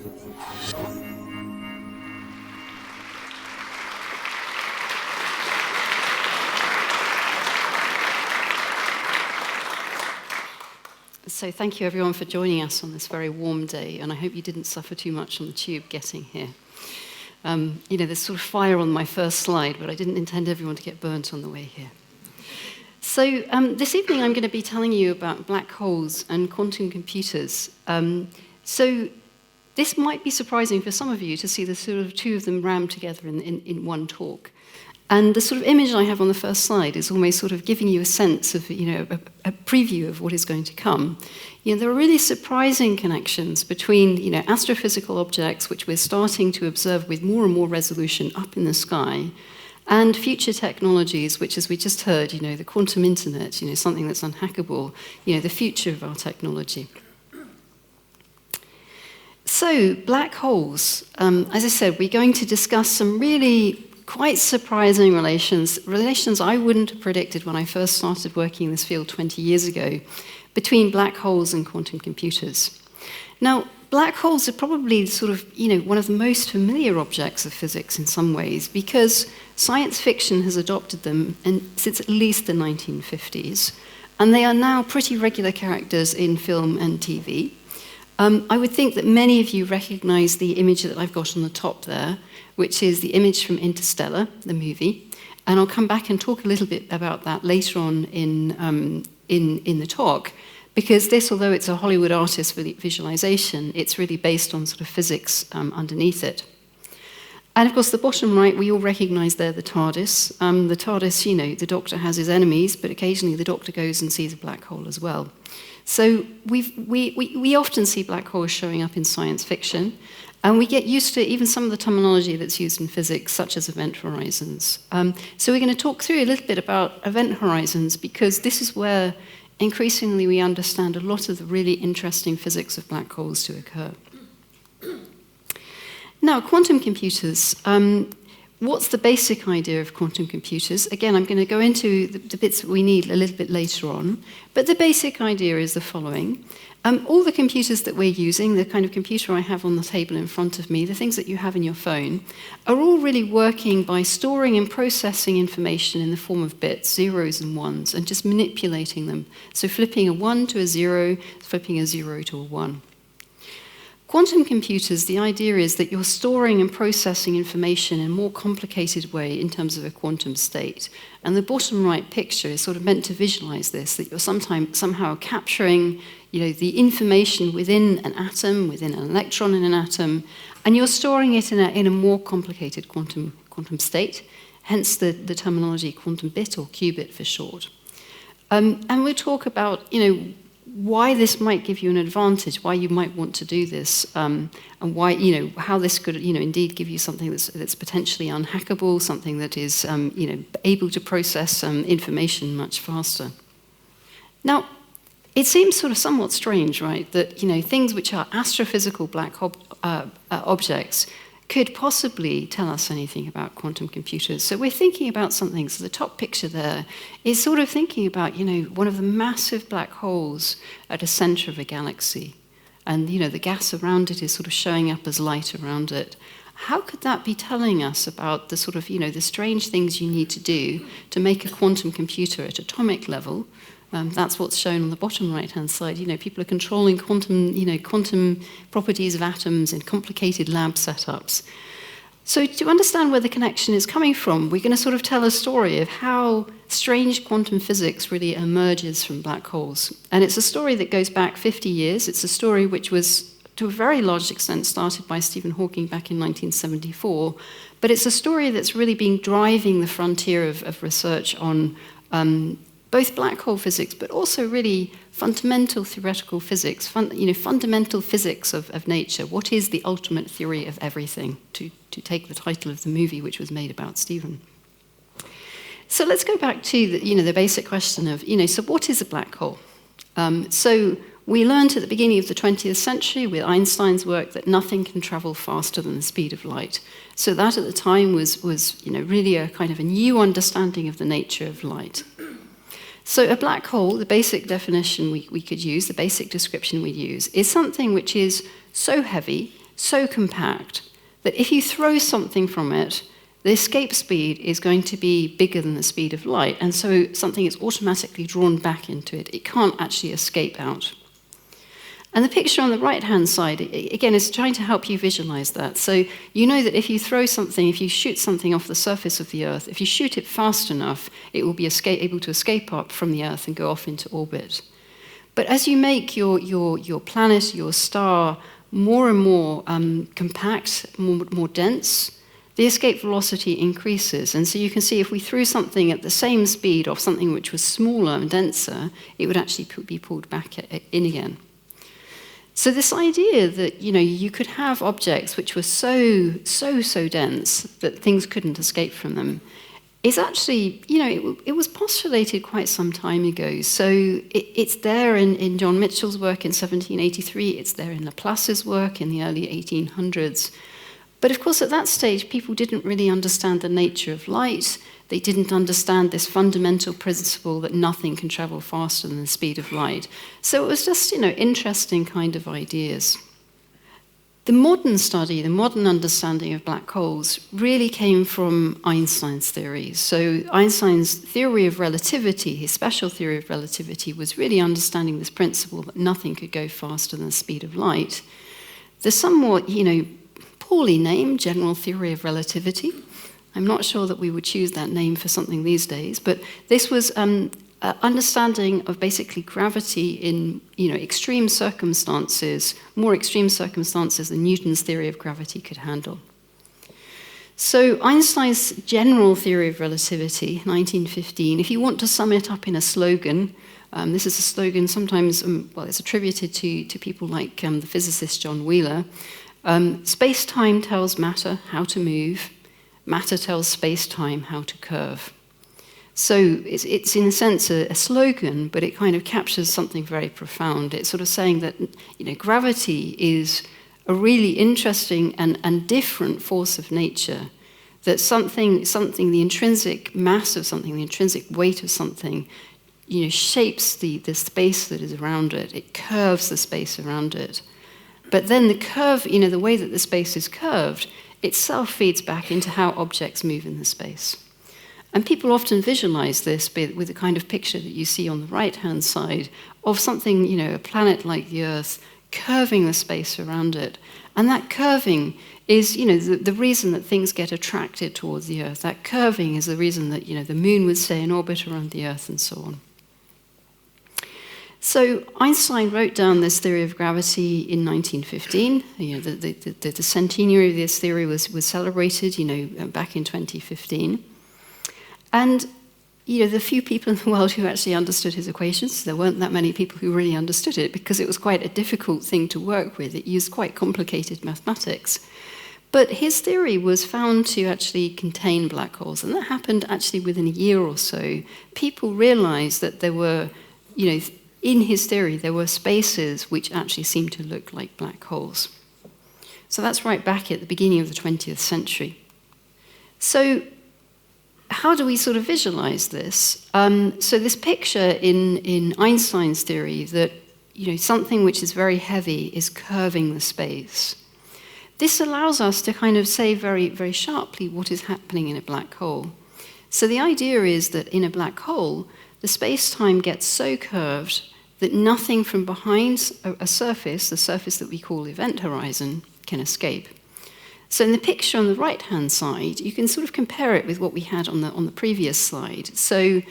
So thank you everyone for joining us on this very warm day, and I hope you didn't suffer too much on the tube getting here. There's sort of fire on my first slide, but I didn't intend everyone to get burnt on the way here. So this evening I'm going to be telling you about black holes and quantum computers. So this might be surprising for some of you to see the sort of two of them rammed together in one talk. And the sort of image I have on the first slide is almost sort of giving you a sense of, a preview of what is going to come. There are really surprising connections between, astrophysical objects, which we're starting to observe with more and more resolution up in the sky, and future technologies, which, as we just heard, the quantum internet, something that's unhackable, the future of our technology. So, black holes. As I said, we're going to discuss some really quite surprising relations I wouldn't have predicted when I first started working in this field 20 years ago, between black holes and quantum computers. Now, black holes are probably sort of, one of the most familiar objects of physics in some ways, because science fiction has adopted them since at least the 1950s, and they are now pretty regular characters in film and TV. I would think that many of you recognize the image that I've got on the top there, which is the image from Interstellar, the movie. And I'll come back and talk a little bit about that later on in the talk, because this, although it's a Hollywood artist visualization, it's really based on sort of physics underneath it. And of course, the bottom right, we all recognize there the TARDIS. The TARDIS, the Doctor has his enemies, but occasionally the Doctor goes and sees a black hole as well. So we often see black holes showing up in science fiction, and we get used to even some of the terminology that's used in physics, such as event horizons. So we're going to talk through a little bit about event horizons, because this is where increasingly we understand a lot of the really interesting physics of black holes to occur. Now, quantum computers. What's the basic idea of quantum computers? Again, I'm going to go into the bits that we need a little bit later on, but the basic idea is the following. All the computers that we're using, the kind of computer I have on the table in front of me, the things that you have in your phone, are all really working by storing and processing information in the form of bits, zeros and ones, and just manipulating them. So flipping a 1 to a 0, flipping a 0 to a 1. Quantum computers, the idea is that you're storing and processing information in a more complicated way in terms of a quantum state. And the bottom right picture is sort of meant to visualize this, that you're somehow capturing, the information within an atom, within an electron in an atom, and you're storing it in a more complicated quantum state, hence the terminology quantum bit or qubit for short. And we'll talk about, why this might give you an advantage, why you might want to do this, and why, how this could, indeed give you something that's potentially unhackable, something that is, able to process information much faster. Now, it seems sort of somewhat strange, right, that, things which are astrophysical black objects could possibly tell us anything about quantum computers. So we're thinking about something. So the top picture there is sort of thinking about, one of the massive black holes at the center of a galaxy. And, the gas around it is sort of showing up as light around it. How could that be telling us about the sort of, the strange things you need to do to make a quantum computer at atomic level? That's what's shown on the bottom right-hand side. People are controlling quantum properties of atoms in complicated lab setups. So to understand where the connection is coming from, we're going to sort of tell a story of how strange quantum physics really emerges from black holes. And it's a story that goes back 50 years. It's a story which was, to a very large extent, started by Stephen Hawking back in 1974. But it's a story that's really been driving the frontier of research on both black hole physics, but also really fundamental theoretical physics, fundamental physics of nature. What is the ultimate theory of everything, to take the title of the movie which was made about Stephen. So let's go back to the basic question of, so what is a black hole? So we learned at the beginning of the 20th century with Einstein's work that nothing can travel faster than the speed of light. So that at the time was really a kind of a new understanding of the nature of light. So a black hole, the basic definition we could use, the basic description we'd use, is something which is so heavy so compact that if you throw something from it, the escape speed is going to be bigger than the speed of light, and so something is automatically drawn back into it. It can't actually escape out. And the picture on the right-hand side, again, is trying to help you visualize that. So you know that if you throw something, if you shoot something off the surface of the Earth, if you shoot it fast enough, it will be able to escape up from the Earth and go off into orbit. But as you make your planet, your star, more and more compact, more dense, the escape velocity increases. And so you can see if we threw something at the same speed off something which was smaller and denser, it would actually be pulled back in again. So this idea that, you could have objects which were so dense that things couldn't escape from them is actually, it was postulated quite some time ago. So it's there in John Mitchell's work in 1783, it's there in Laplace's work in the early 1800s. But of course, at that stage, people didn't really understand the nature of light. They didn't understand this fundamental principle that nothing can travel faster than the speed of light. So it was just, interesting kind of ideas. The modern study, the modern understanding of black holes really came from Einstein's theories. So Einstein's theory of relativity, his special theory of relativity, was really understanding this principle that nothing could go faster than the speed of light. The somewhat, poorly named general theory of relativity. I'm not sure that we would choose that name for something these days, but this was understanding of basically gravity in extreme circumstances, more extreme circumstances than Newton's theory of gravity could handle. So Einstein's general theory of relativity, 1915, if you want to sum it up in a slogan, this is a slogan sometimes, it's attributed to people like the physicist John Wheeler. Space-time tells matter how to move. Matter tells space-time how to curve. So it's in a sense a slogan, but it kind of captures something very profound. It's sort of saying that gravity is a really interesting and different force of nature. That something, the intrinsic mass of something, the intrinsic weight of something, shapes the space that is around it. It curves the space around it. But then the curve, the way that the space is curved, itself feeds back into how objects move in the space. And people often visualize this with the kind of picture that you see on the right-hand side of something, a planet like the Earth, curving the space around it. And that curving is, the reason that things get attracted towards the Earth. That curving is the reason that, the moon would stay in orbit around the Earth and so on. So Einstein wrote down this theory of gravity in 1915. The centenary of this theory was celebrated, back in 2015. And, the few people in the world who actually understood his equations, there weren't that many people who really understood it because it was quite a difficult thing to work with. It used quite complicated mathematics. But his theory was found to actually contain black holes, and that happened actually within a year or so. People realized that there were, in his theory, there were spaces which actually seemed to look like black holes. So that's right back at the beginning of the 20th century. So how do we sort of visualize this? So this picture in Einstein's theory that something which is very heavy is curving the space. This allows us to kind of say very, very sharply what is happening in a black hole. So the idea is that in a black hole, the space-time gets so curved that nothing from behind a surface, the surface that we call the event horizon, can escape. So in the picture on the right-hand side, you can sort of compare it with what we had on the previous slide. So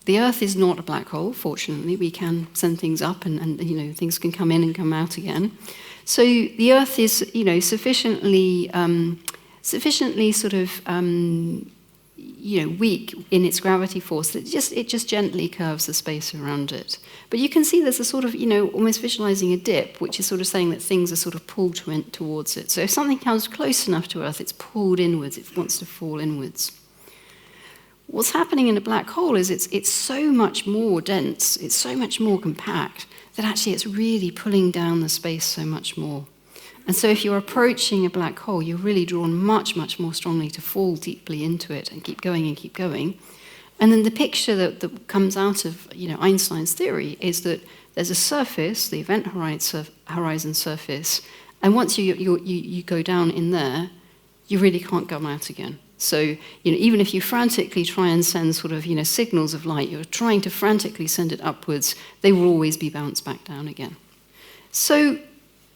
the Earth is not a black hole, fortunately. We can send things up and things can come in and come out again. So the Earth is, sufficiently sort of, weak in its gravity force that it just gently curves the space around it. But you can see there's a sort of, almost visualizing a dip, which is sort of saying that things are sort of pulled towards it. So if something comes close enough to Earth, it's pulled inwards, it wants to fall inwards. What's happening in a black hole is it's so much more dense, it's so much more compact, that actually it's really pulling down the space so much more. And so if you're approaching a black hole, you're really drawn much, much more strongly to fall deeply into it and keep going and keep going. And then the picture that comes out of Einstein's theory is that there's a surface, the event horizon surface, And once you go down in there, you really can't come out again. So, even if you frantically try and send sort of, signals of light, you're trying to frantically send it upwards, they will always be bounced back down again. So,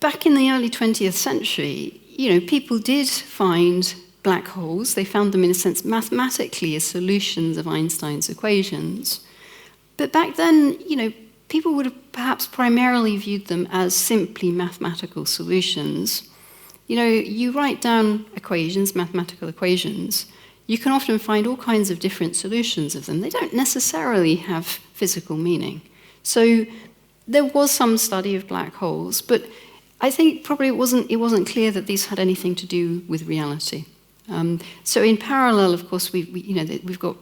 back in the early 20th century, people did find black holes. They found them, in a sense, mathematically as solutions of Einstein's equations. But back then, people would have perhaps primarily viewed them as simply mathematical solutions. You write down equations, mathematical equations, you can often find all kinds of different solutions of them. They don't necessarily have physical meaning. So there was some study of black holes, but I think probably it wasn't clear that these had anything to do with reality. So in parallel, of course, we've got,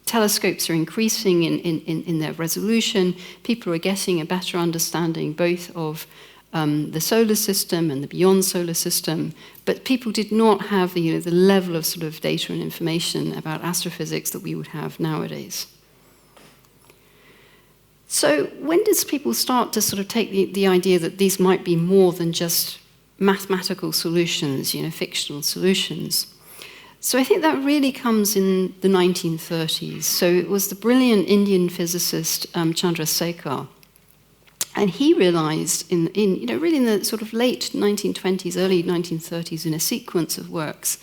telescopes are increasing in their resolution. People are getting a better understanding both of the solar system and the beyond solar system, but people did not have the level of sort of data and information about astrophysics that we would have nowadays. So when does people start to sort of take the idea that these might be more than just mathematical solutions, fictional solutions? So I think that really comes in the 1930s. So it was the brilliant Indian physicist Chandrasekhar. And he realized really in the sort of late 1920s, early 1930s, in a sequence of works,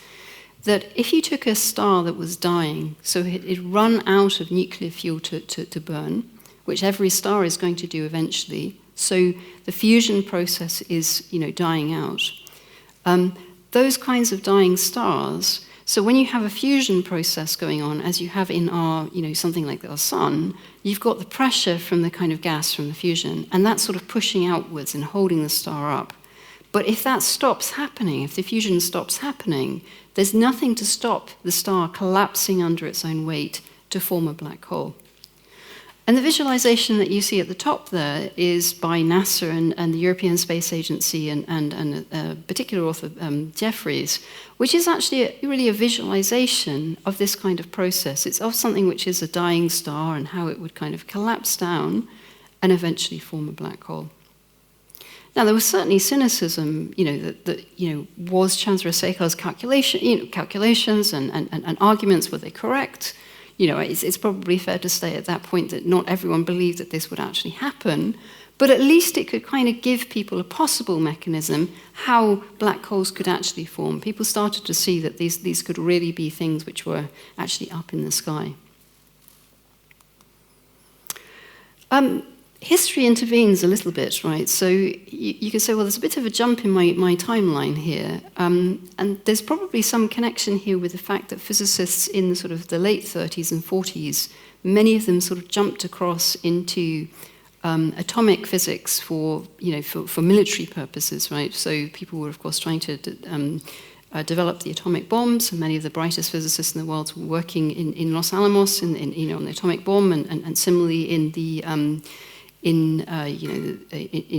that if you took a star that was dying, so it run out of nuclear fuel to burn, which every star is going to do eventually, so the fusion process is dying out. Those kinds of dying stars, so when you have a fusion process going on, as you have in our, something like our sun, you've got the pressure from the kind of gas from the fusion, and that's sort of pushing outwards and holding the star up. But if that stops happening, if the fusion stops happening, there's nothing to stop the star collapsing under its own weight to form a black hole. And the visualization that you see at the top there is by NASA and the European Space Agency and a particular author, Jeffries, which is actually really a visualization of this kind of process. It's of something which is a dying star and how it would kind of collapse down and eventually form a black hole. Now, there was certainly cynicism, that was Chandrasekhar's calculations and arguments, were they correct? It's probably fair to say at that point that not everyone believed that this would actually happen, but at least it could kind of give people a possible mechanism how black holes could actually form. People started to see that these could really be things which were actually up in the sky. History intervenes a little bit, right? So you can say, well, there's a bit of a jump in my timeline here. And there's probably some connection here with the fact that physicists in sort of the late 30s and 40s, many of them sort of jumped across into atomic physics for military purposes, right? So people were, of course, trying to develop the atomic bombs. And many of the brightest physicists in the world were working in Los Alamos on the atomic bomb, and similarly in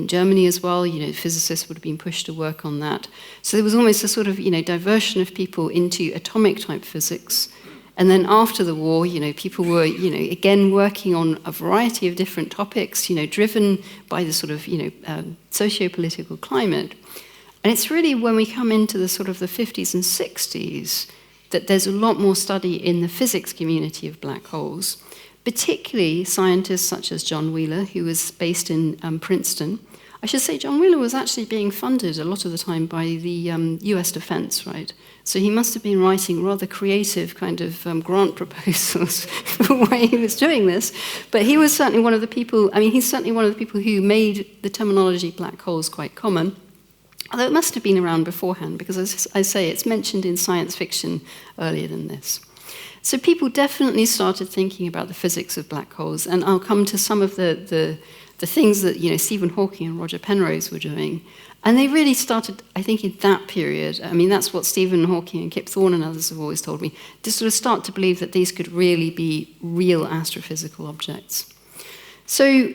Germany as well, physicists would have been pushed to work on that. So there was almost a sort of, diversion of people into atomic-type physics. And then after the war, people were, again working on a variety of different topics, driven by the sort of, socio-political climate. And it's really when we come into the sort of the 50s and 60s that there's a lot more study in the physics community of black holes, particularly scientists such as John Wheeler, who was based in Princeton. I should say John Wheeler was actually being funded a lot of the time by the US Defense, right? So he must have been writing rather creative kind of grant proposals for the way he was doing this. But he was certainly one of the people, he's certainly one of the people who made the terminology black holes quite common. Although it must have been around beforehand, because as I say, it's mentioned in science fiction earlier than this. So people definitely started thinking about the physics of black holes, and I'll come to some of the things that Stephen Hawking and Roger Penrose were doing. And they really started, I think, in that period. That's what Stephen Hawking and Kip Thorne and others have always told me, to sort of start to believe that these could really be real astrophysical objects. So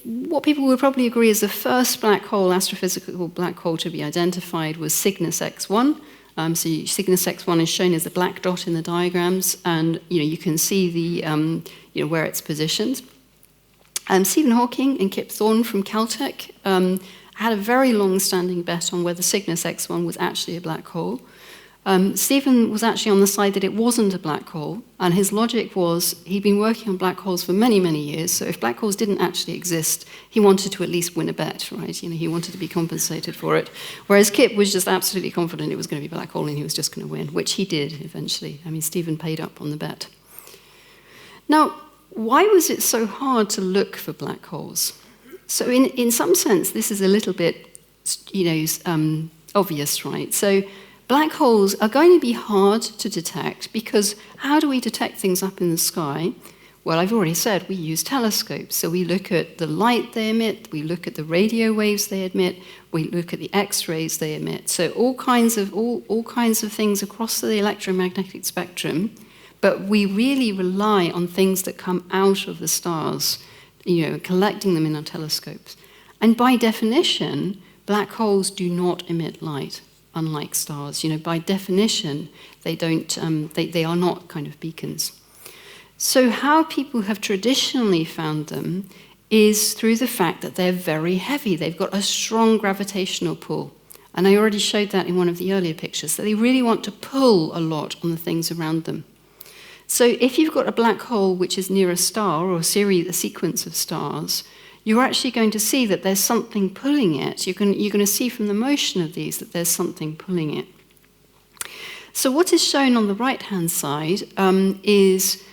what people would probably agree is the first black hole, astrophysical black hole to be identified was Cygnus X1. So Cygnus X1 is shown as a black dot in the diagrams, and you can see the where it's positioned. Stephen Hawking and Kip Thorne from Caltech had a very long-standing bet on whether Cygnus X1 was actually a black hole. Stephen was actually on the side that it wasn't a black hole, and his logic was he'd been working on black holes for many, many years, so if black holes didn't actually exist, he wanted to at least win a bet, right? He wanted to be compensated for it. Whereas Kip was just absolutely confident it was going to be a black hole and he was just going to win, which he did eventually. Stephen paid up on the bet. Now, why was it so hard to look for black holes? So in some sense, this is a little bit, obvious, right? So black holes are going to be hard to detect because how do we detect things up in the sky? Well, I've already said we use telescopes. So we look at the light they emit, we look at the radio waves they emit, we look at the X-rays they emit. So all kinds of things across the electromagnetic spectrum, but we really rely on things that come out of the stars, collecting them in our telescopes. And by definition, black holes do not emit light. Unlike stars, by definition, they don't. They are not kind of beacons. So how people have traditionally found them is through the fact that they're very heavy. They've got a strong gravitational pull, and I already showed that in one of the earlier pictures. That they really want to pull a lot on the things around them. So if you've got a black hole which is near a star or a sequence of stars, you're actually going to see that there's something pulling it. You're going to see from the motion of these that there's something pulling it. So what is shown on the right-hand side is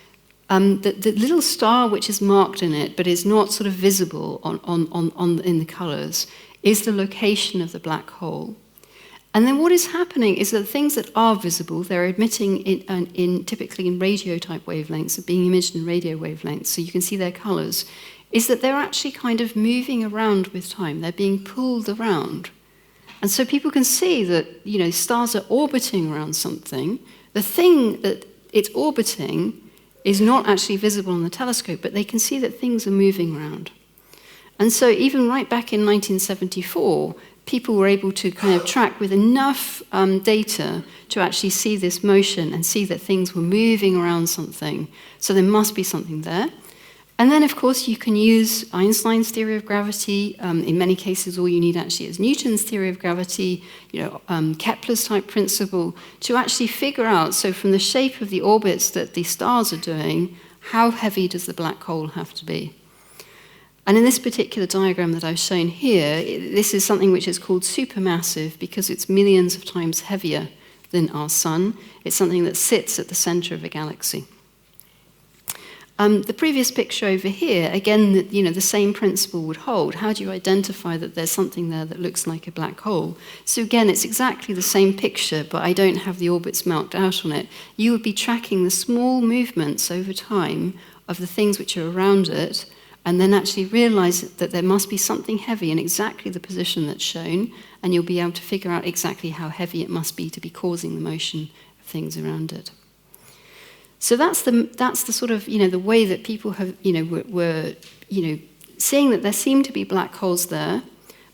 the little star which is marked in it, but is not sort of visible in the colors, is the location of the black hole. And then what is happening is that things that are visible, they're emitting typically in radio-type wavelengths, are being emitted in radio wavelengths, so you can see their colors, is that they're actually kind of moving around with time. They're being pulled around. And so people can see that, stars are orbiting around something. The thing that it's orbiting is not actually visible on the telescope, but they can see that things are moving around. And so even right back in 1974, people were able to kind of track with enough data to actually see this motion and see that things were moving around something. So there must be something there. And then, of course, you can use Einstein's theory of gravity. In many cases, all you need actually is Newton's theory of gravity, Kepler's type principle, to actually figure out, so from the shape of the orbits that the stars are doing, how heavy does the black hole have to be? And in this particular diagram that I've shown here, this is something which is called supermassive because it's millions of times heavier than our sun. It's something that sits at the center of a galaxy. The previous picture over here, again, the same principle would hold. How do you identify that there's something there that looks like a black hole? So again, it's exactly the same picture, but I don't have the orbits marked out on it. You would be tracking the small movements over time of the things which are around it, and then actually realize that there must be something heavy in exactly the position that's shown, and you'll be able to figure out exactly how heavy it must be to be causing the motion of things around it. So that's the sort of, the way that people have, were seeing that there seemed to be black holes there,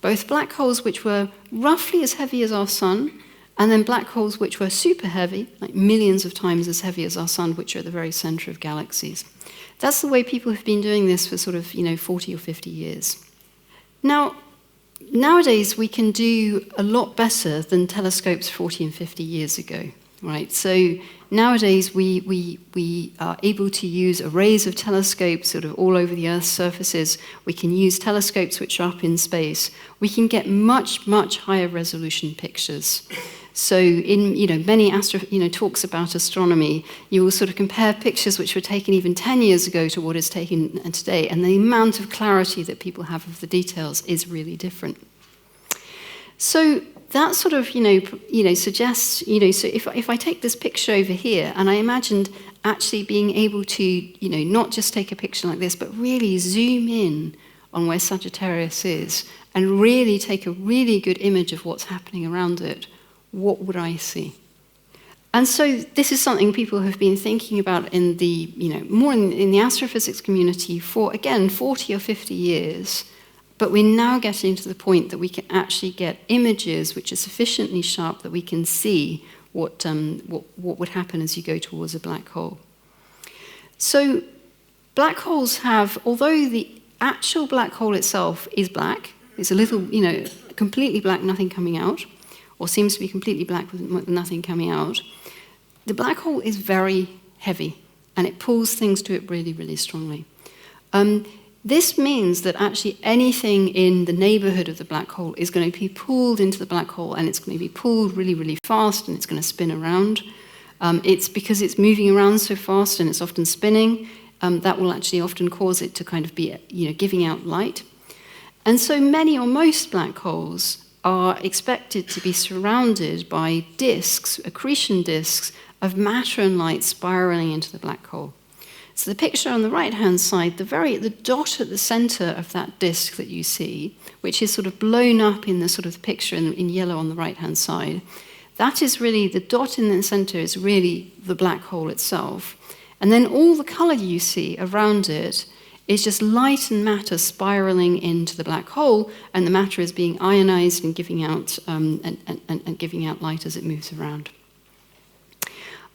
both black holes which were roughly as heavy as our sun, and then black holes which were super heavy, like millions of times as heavy as our sun, which are at the very center of galaxies. That's the way people have been doing this for sort of, 40 or 50 years. Now, nowadays we can do a lot better than telescopes 40 and 50 years ago. Right, so nowadays we are able to use arrays of telescopes sort of all over the Earth's surfaces. We can use telescopes which are up in space. We can get much, much higher resolution pictures. So in many talks about astronomy, you will sort of compare pictures which were taken even 10 years ago to what is taken today, and the amount of clarity that people have of the details is really different. So that sort of, suggests, so if I take this picture over here, and I imagined actually being able to, not just take a picture like this, but really zoom in on where Sagittarius is, and really take a really good image of what's happening around it, what would I see? And so this is something people have been thinking about in the, more in the astrophysics community for, again, 40 or 50 years. But we're now getting to the point that we can actually get images which are sufficiently sharp that we can see what would happen as you go towards a black hole. So black holes have, although the actual black hole itself is black, it's a little, completely black, nothing coming out, or seems to be completely black with nothing coming out, the black hole is very heavy, and it pulls things to it really, really strongly. This means that actually anything in the neighborhood of the black hole is going to be pulled into the black hole, and it's going to be pulled really, really fast, and it's going to spin around. It's because it's moving around so fast and it's often spinning, that will actually often cause it to kind of be, giving out light. And so many or most black holes are expected to be surrounded by disks, accretion disks, of matter and light spiraling into the black hole. So the picture on the right-hand side, the dot at the center of that disk that you see, which is sort of blown up in the sort of picture in yellow on the right-hand side, that is really, the dot in the center is really the black hole itself. And then all the color you see around it is just light and matter spiraling into the black hole, and the matter is being ionized and giving out giving out light as it moves around.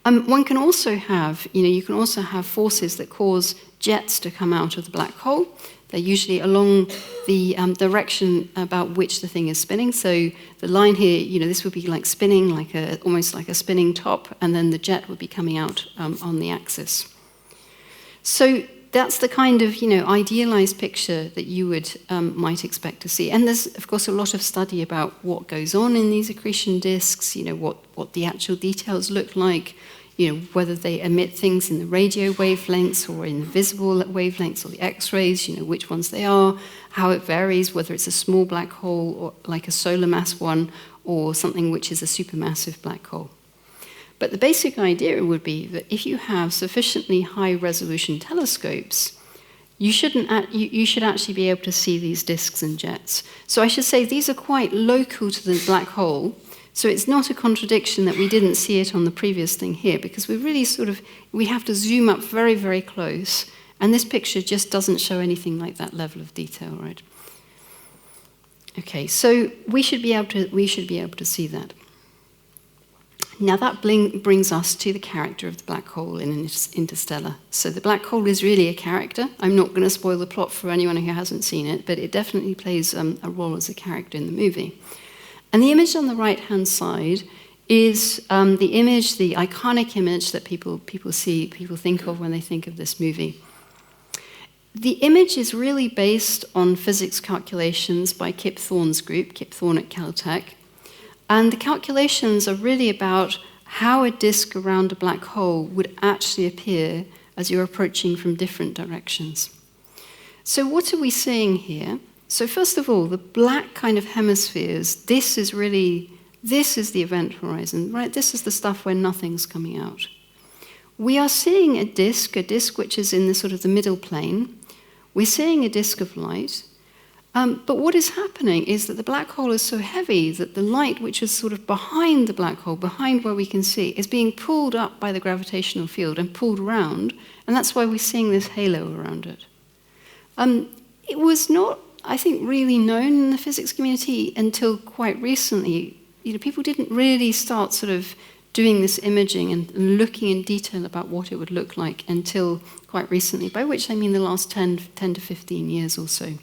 One can also have, you can also have forces that cause jets to come out of the black hole. They're usually along the direction about which the thing is spinning. So the line here, this would be like spinning, almost like a spinning top, and then the jet would be coming out on the axis. So that's the kind of, idealized picture that you would might expect to see. And there's, of course, a lot of study about what goes on in these accretion disks, what the actual details look like, whether they emit things in the radio wavelengths or in the visible wavelengths or the X-rays, which ones they are, how it varies, whether it's a small black hole or like a solar mass one or something which is a supermassive black hole. But the basic idea would be that if you have sufficiently high-resolution telescopes, you should actually be able to see these disks and jets. So I should say these are quite local to the black hole, so it's not a contradiction that we didn't see it on the previous thing here, because we really we have to zoom up very, very close, and this picture just doesn't show anything like that level of detail, right? Okay, so we should be able to see that. Now that brings us to the character of the black hole in Interstellar. So the black hole is really a character. I'm not going to spoil the plot for anyone who hasn't seen it, but it definitely plays a role as a character in the movie. And the image on the right-hand side is the image, the iconic image that people think of when they think of this movie. The image is really based on physics calculations by Kip Thorne's group, Kip Thorne at Caltech. And the calculations are really about how a disk around a black hole would actually appear as you're approaching from different directions. So what are we seeing here? So first of all, the black kind of hemispheres, this is the event horizon, right? This is the stuff where nothing's coming out. We are seeing a disk which is in the sort of the middle plane. We're seeing a disk of light. But what is happening is that the black hole is so heavy that the light, which is sort of behind the black hole, behind where we can see, is being pulled up by the gravitational field and pulled around, and that's why we're seeing this halo around it. It was not, I think, really known in the physics community until quite recently. People didn't really start sort of doing this imaging and looking in detail about what it would look like until quite recently, by which I mean the last 10 to 15 years or so.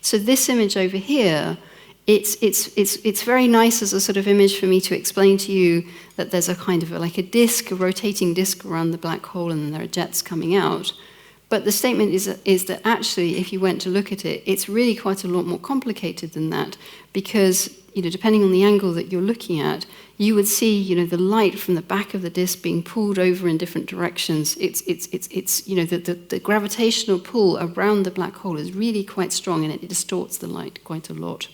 So this image over here, it's very nice as a sort of image for me to explain to you that there's a kind of like a disk, a rotating disk around the black hole, and there are jets coming out. But the statement is that actually, if you went to look at it, it's really quite a lot more complicated than that, because depending on the angle that you're looking at, you would see the light from the back of the disk being pulled over in different directions. The gravitational pull around the black hole is really quite strong, and it distorts the light quite a lot.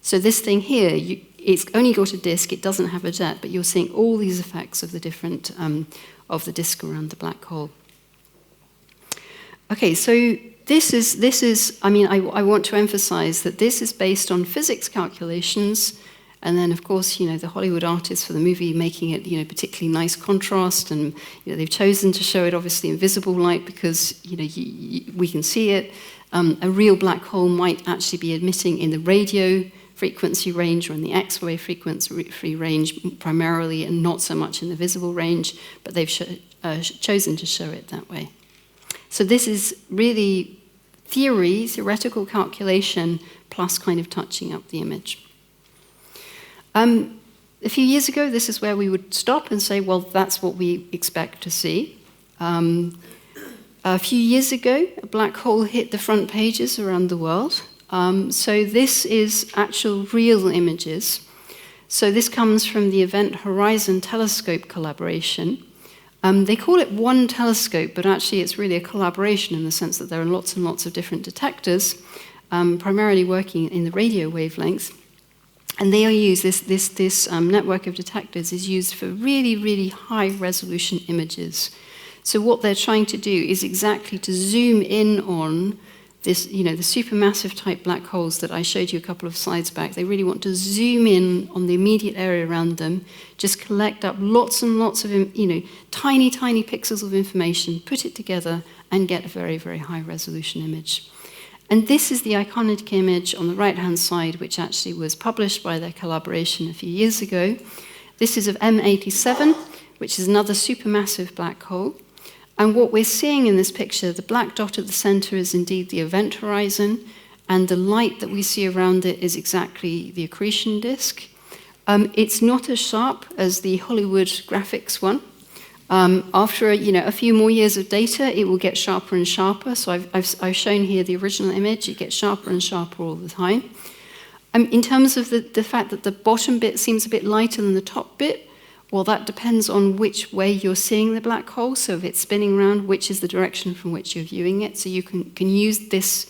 So this thing here, it's only got a disk, it doesn't have a jet, but you're seeing all these effects of the different of the disk around the black hole. Okay, so this is. I mean, I want to emphasize that this is based on physics calculations, and then of course, the Hollywood artists for the movie making it, particularly nice contrast, and they've chosen to show it obviously in visible light because we can see it. A real black hole might actually be emitting in the radio frequency range or in the X-ray frequency range primarily, and not so much in the visible range, but they've chosen to show it that way. So this is really theoretical calculation plus kind of touching up the image. A few years ago, this is where we would stop and say, well, that's what we expect to see. A few years ago, a black hole hit the front pages around the world. So this is actual real images. So this comes from the Event Horizon Telescope collaboration. They call it one telescope, but actually it's really a collaboration in the sense that there are lots and lots of different detectors, primarily working in the radio wavelengths. And they are used, this network of detectors is used for really, really high resolution images. So what they're trying to do is exactly to zoom in on this, the supermassive type black holes that I showed you a couple of slides back. They really want to zoom in on the immediate area around them, just collect up lots and lots of, tiny, tiny pixels of information, put it together, and get a very, very high resolution image. And this is the iconic image on the right-hand side, which actually was published by their collaboration a few years ago. This is of M87, which is another supermassive black hole. And what we're seeing in this picture, the black dot at the center is indeed the event horizon, and the light that we see around it is exactly the accretion disk. It's not as sharp as the Hollywood graphics one. After a few more years of data, it will get sharper and sharper. So I've shown here the original image. It gets sharper and sharper all the time. In terms of the fact that the bottom bit seems a bit lighter than the top bit, well, that depends on which way you're seeing the black hole. So if it's spinning around, which is the direction from which you're viewing it. So you can use this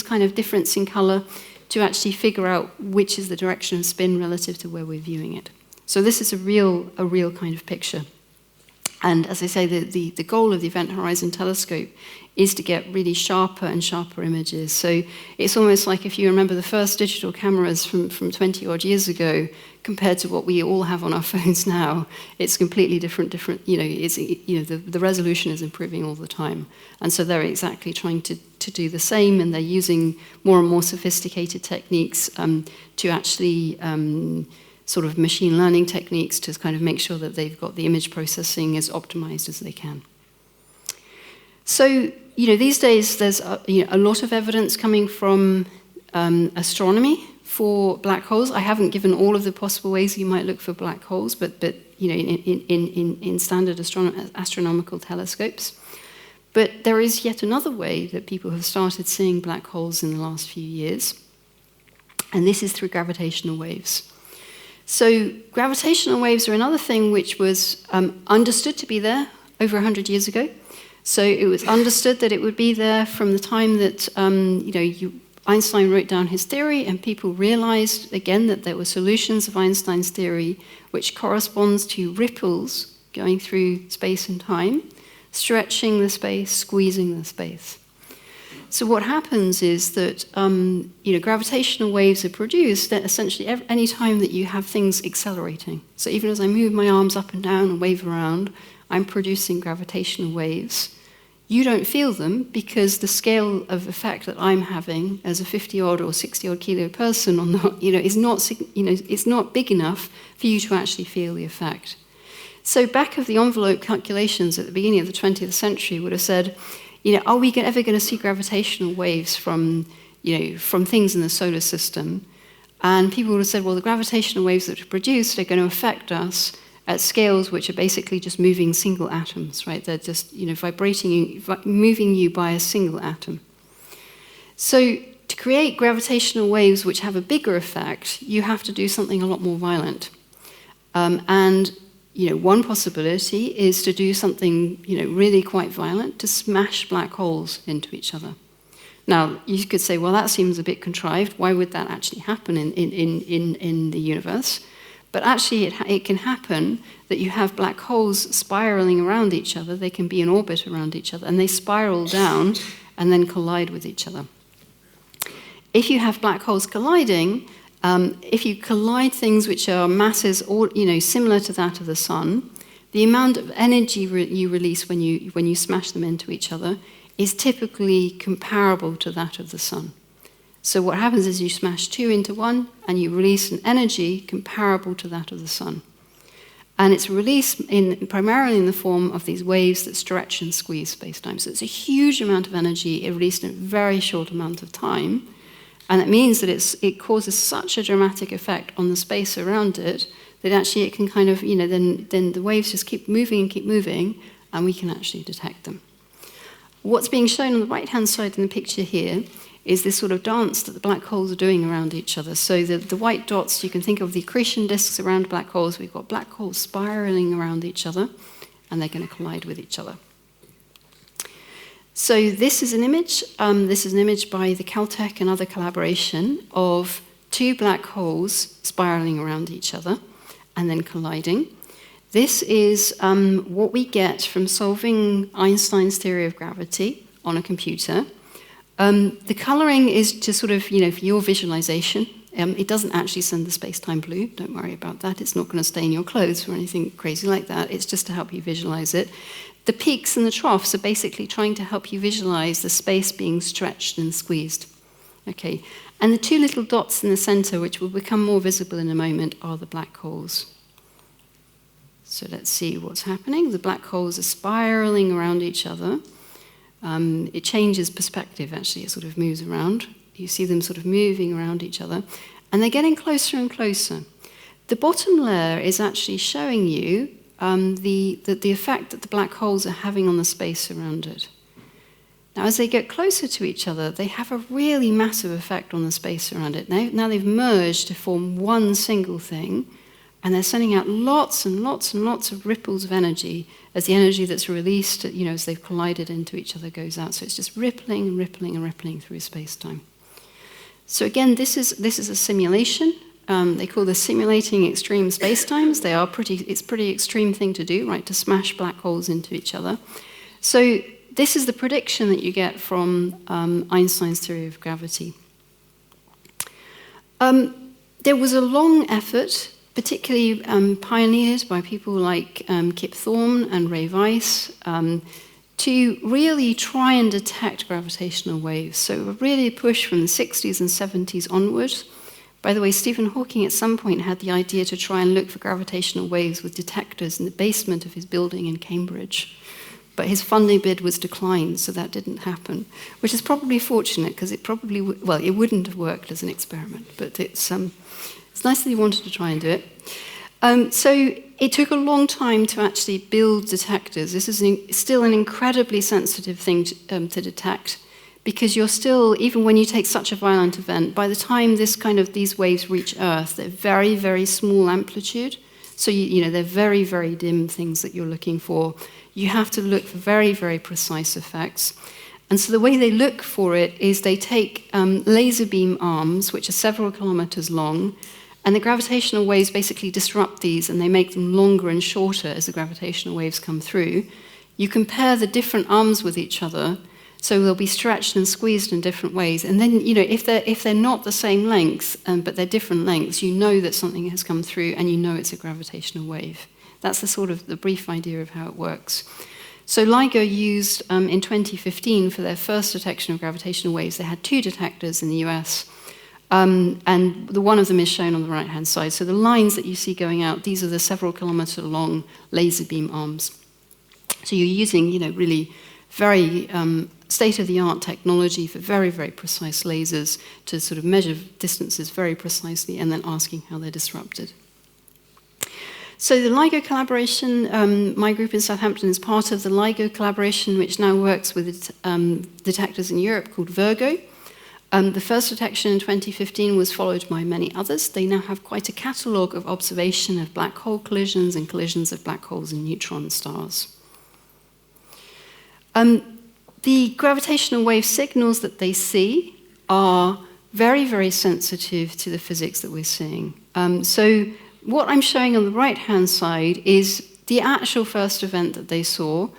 kind of difference in color to actually figure out which is the direction of spin relative to where we're viewing it. So this is a real kind of picture. And as I say, the goal of the Event Horizon Telescope is to get really sharper and sharper images. So it's almost like if you remember the first digital cameras from 20 odd years ago compared to what we all have on our phones now, it's completely different, the resolution is improving all the time. And so they're exactly trying to do the same, and they're using more and more sophisticated techniques to actually sort of machine learning techniques to kind of make sure that they've got the image processing as optimized as they can. So, these days there's a lot of evidence coming from astronomy for black holes. I haven't given all of the possible ways you might look for black holes, but in standard astronomical telescopes. But there is yet another way that people have started seeing black holes in the last few years, and this is through gravitational waves. So gravitational waves are another thing which was understood to be there over 100 years ago. So it was understood that it would be there from the time that Einstein wrote down his theory, and people realized again that there were solutions of Einstein's theory which corresponds to ripples going through space and time, stretching the space, squeezing the space. So what happens is that gravitational waves are produced essentially any time that you have things accelerating. So even as I move my arms up and down and wave around, I'm producing gravitational waves. You don't feel them because the scale of effect that I'm having as a 50-odd or 60-odd kilo person is not big enough for you to actually feel the effect. So back of the envelope calculations at the beginning of the 20th century would have said, are we ever going to see gravitational waves from things in the solar system? And people would have said, well, the gravitational waves that are produced are going to affect us at scales which are basically just moving single atoms, right? They're just, moving you by a single atom. So to create gravitational waves which have a bigger effect, you have to do something a lot more violent. One possibility is to do something, really quite violent, to smash black holes into each other. Now, you could say, well, that seems a bit contrived. Why would that actually happen in the universe? But actually, it can happen that you have black holes spiraling around each other. They can be in orbit around each other, and they spiral down and then collide with each other. If you have black holes colliding, if you collide things which are masses similar to that of the sun, the amount of energy you release when you smash them into each other is typically comparable to that of the sun. So what happens is you smash two into one, and you release an energy comparable to that of the sun. And it's released primarily in the form of these waves that stretch and squeeze space-time. So it's a huge amount of energy released in a very short amount of time. And that means that it causes such a dramatic effect on the space around it that actually it can kind of, then the waves just keep moving, and we can actually detect them. What's being shown on the right-hand side in the picture here is this sort of dance that the black holes are doing around each other. So the white dots, you can think of the accretion disks around black holes. We've got black holes spiraling around each other, and they're going to collide with each other. So this is an image. This is an image by the Caltech and other collaboration of two black holes spiraling around each other and then colliding. This is what we get from solving Einstein's theory of gravity on a computer. The coloring is to sort of, for your visualization. It doesn't actually send the space-time blue. Don't worry about that. It's not going to stain your clothes or anything crazy like that. It's just to help you visualize it. The peaks and the troughs are basically trying to help you visualize the space being stretched and squeezed. Okay, and the two little dots in the center, which will become more visible in a moment, are the black holes. So let's see what's happening. The black holes are spiraling around each other. It changes perspective, actually. It sort of moves around. You see them sort of moving around each other. And they're getting closer and closer. The bottom layer is actually showing you the effect that the black holes are having on the space around it. Now, as they get closer to each other, they have a really massive effect on the space around it. Now they've merged to form one single thing, and they're sending out lots and lots and lots of ripples of energy as the energy that's released, as they've collided into each other goes out. So it's just rippling and rippling and rippling through space-time. So again, this is a simulation. They call this simulating extreme spacetimes. It's a pretty extreme thing to do, right, to smash black holes into each other. So this is the prediction that you get from Einstein's theory of gravity. There was a long effort, particularly pioneered by people like Kip Thorne and Ray Weiss, to really try and detect gravitational waves. So really a push from the 60s and 70s onwards. By the way, Stephen Hawking at some point had the idea to try and look for gravitational waves with detectors in the basement of his building in Cambridge. But his funding bid was declined, so that didn't happen, which is probably fortunate, because it wouldn't have worked as an experiment, but it's nice that he wanted to try and do it. So it took a long time to actually build detectors. This is still an incredibly sensitive thing to detect, because you're still, even when you take such a violent event, by the time these waves reach Earth, they're very, very small amplitude. So they're very, very dim things that you're looking for. You have to look for very, very precise effects. And so the way they look for it is they take laser beam arms, which are several kilometers long, and the gravitational waves basically disrupt these, and they make them longer and shorter as the gravitational waves come through. You compare the different arms with each other, so they'll be stretched and squeezed in different ways. And then, if they're not the same length, but they're different lengths, you know that something has come through, and you know it's a gravitational wave. That's the brief idea of how it works. So LIGO used, in 2015, for their first detection of gravitational waves, they had two detectors in the US, and one of them is shown on the right-hand side. So the lines that you see going out, these are the several kilometer long laser beam arms. So you're using, really very state-of-the-art technology for very, very precise lasers to sort of measure distances very precisely and then asking how they're disrupted. So the LIGO collaboration, my group in Southampton is part of the LIGO collaboration, which now works with detectors in Europe called Virgo. The first detection in 2015 was followed by many others. They now have quite a catalogue of observation of black hole collisions and collisions of black holes and neutron stars. The gravitational wave signals that they see are very, very sensitive to the physics that we're seeing. So what I'm showing on the right-hand side is the actual first event that they saw.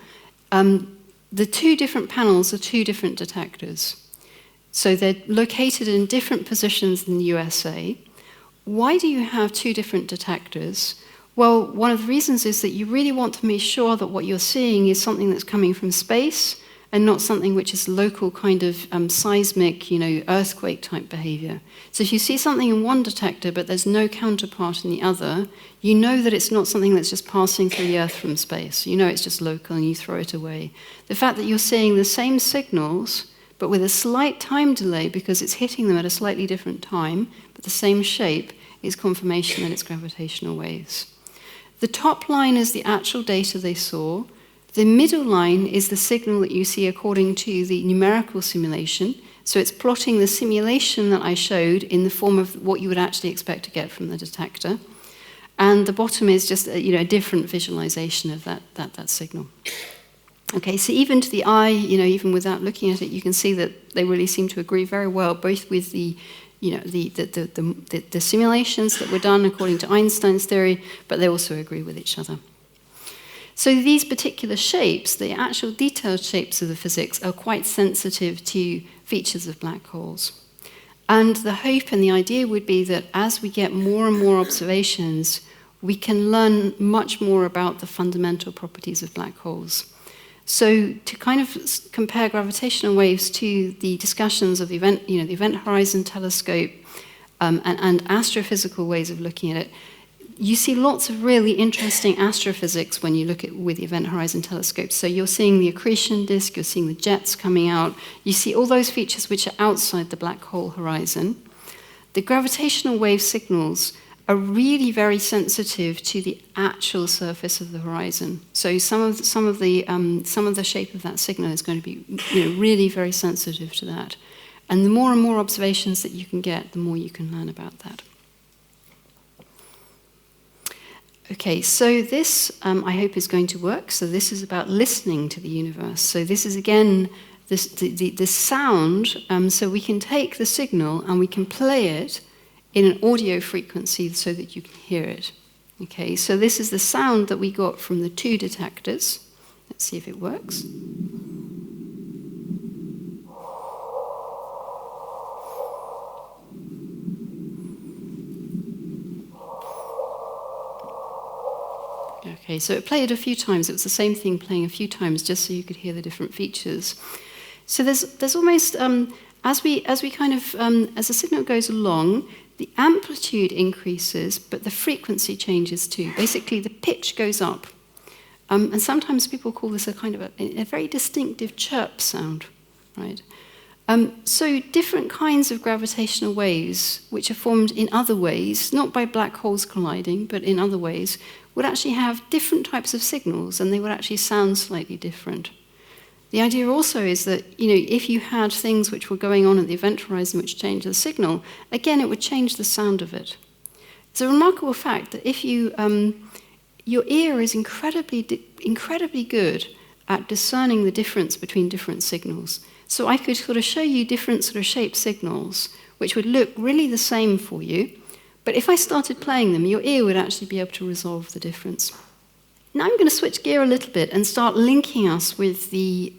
The two different panels are two different detectors. So they're located in different positions in the USA. Why do you have two different detectors? Well, one of the reasons is that you really want to make sure that what you're seeing is something that's coming from space and not something which is local kind of seismic, earthquake-type behavior. So if you see something in one detector but there's no counterpart in the other, you know that it's not something that's just passing through the Earth from space. You know it's just local and you throw it away. The fact that you're seeing the same signals but with a slight time delay because it's hitting them at a slightly different time, but the same shape, is confirmation that it's gravitational waves. The top line is the actual data they saw. The middle line is the signal that you see according to the numerical simulation. So it's plotting the simulation that I showed in the form of what you would actually expect to get from the detector. And the bottom is just a different visualization of that signal. Okay, so even to the eye, even without looking at it, you can see that they really seem to agree very well, both with the simulations that were done according to Einstein's theory, but they also agree with each other. So these particular shapes, the actual detailed shapes of the physics, are quite sensitive to features of black holes. And the hope and the idea would be that as we get more and more observations, we can learn much more about the fundamental properties of black holes. So to kind of compare gravitational waves to the discussions of the Event Horizon Telescope and astrophysical ways of looking at it, you see lots of really interesting astrophysics when you look at with the Event Horizon Telescope. So you're seeing the accretion disk, you're seeing the jets coming out, you see all those features which are outside the black hole horizon. The gravitational wave signals are really very sensitive to the actual surface of the horizon. So some of the shape of that signal is going to be really very sensitive to that. And the more and more observations that you can get, the more you can learn about that. Okay, so this, I hope, is going to work. So this is about listening to the universe. So this is, again, the sound. So we can take the signal and we can play it in an audio frequency so that you can hear it. Okay, so this is the sound that we got from the two detectors. Let's see if it works. Okay, so it played a few times. It was the same thing playing a few times just so you could hear the different features. So there's almost, as the signal goes along, the amplitude increases, but the frequency changes too. Basically, the pitch goes up. And sometimes people call this a kind of a very distinctive chirp sound, right? So different kinds of gravitational waves, which are formed in other ways, not by black holes colliding, but in other ways, would actually have different types of signals, and they would actually sound slightly different. The idea also is that, if you had things which were going on at the event horizon which changed the signal, again, it would change the sound of it. It's a remarkable fact that if your ear is incredibly good at discerning the difference between different signals. So I could sort of show you different sort of shaped signals, which would look really the same for you, but if I started playing them, your ear would actually be able to resolve the difference. Now I'm going to switch gear a little bit and start linking us with the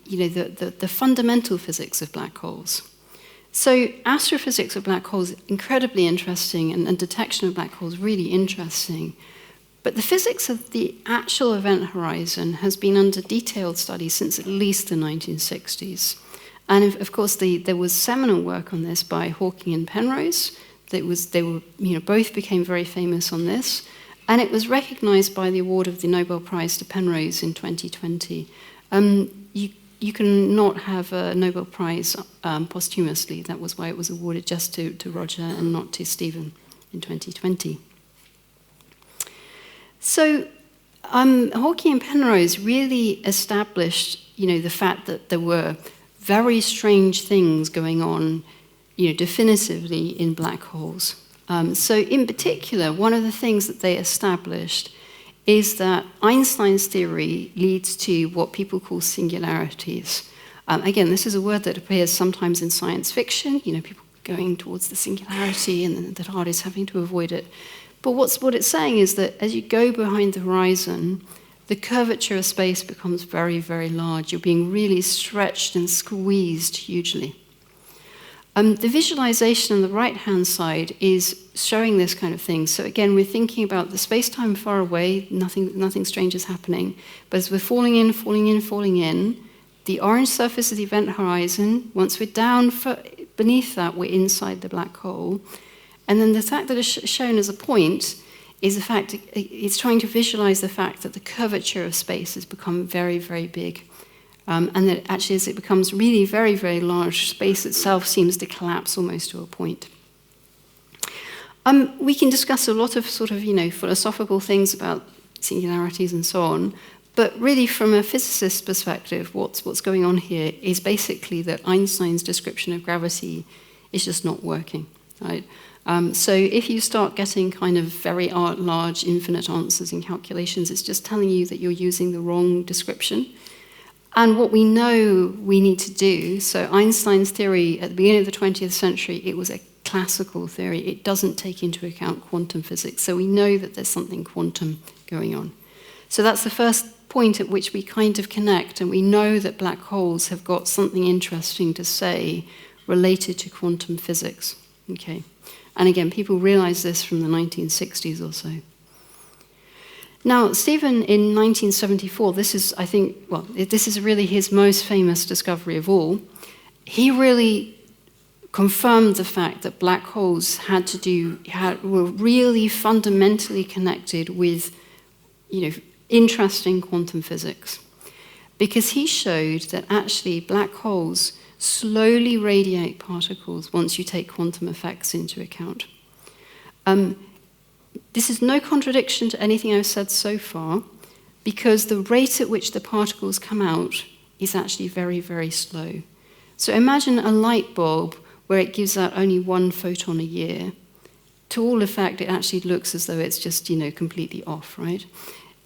fundamental physics of black holes. So astrophysics of black holes is incredibly interesting, and detection of black holes really interesting. But the physics of the actual event horizon has been under detailed study since at least the 1960s. And of course, there was seminal work on this by Hawking and Penrose. Both became very famous on this. And it was recognized by the award of the Nobel Prize to Penrose in 2020. You can not have a Nobel Prize posthumously. That was why it was awarded just to Roger and not to Stephen in 2020. So Hawking and Penrose really established, the fact that there were very strange things going on, definitively in black holes. So in particular, one of the things that they established is that Einstein's theory leads to what people call singularities. Again, this is a word that appears sometimes in science fiction, people going towards the singularity and the TARDIS is having to avoid it. But what it's saying is that as you go behind the horizon, the curvature of space becomes very, very large. You're being really stretched and squeezed hugely. The visualization on the right-hand side is showing this kind of thing. So again, we're thinking about the space-time far away, nothing strange is happening. But as we're falling in, the orange surface of the event horizon, once we're down beneath that, we're inside the black hole. And then the fact that it's shown as a point is the fact it's trying to visualize the fact that the curvature of space has become very, very big. And that actually, as it becomes really very, very large, space itself seems to collapse almost to a point. We can discuss a lot of sort of, philosophical things about singularities and so on, but really from a physicist's perspective, what's going on here is basically that Einstein's description of gravity is just not working, right? So if you start getting kind of very large infinite answers in calculations, it's just telling you that you're using the wrong description. And what we know we need to do, so Einstein's theory at the beginning of the 20th century, it was a classical theory. It doesn't take into account quantum physics. So we know that there's something quantum going on. So that's the first point at which we kind of connect, and we know that black holes have got something interesting to say related to quantum physics. Okay. And again, people realize this from the 1960s or so. Now, Stephen, in 1974, this is really his most famous discovery of all. He really confirmed the fact that black holes were really fundamentally connected with, interesting quantum physics. Because he showed that actually black holes slowly radiate particles once you take quantum effects into account. This is no contradiction to anything I've said so far, because the rate at which the particles come out is actually very, very slow. So imagine a light bulb where it gives out only one photon a year. To all effect, it actually looks as though it's just, completely off, right?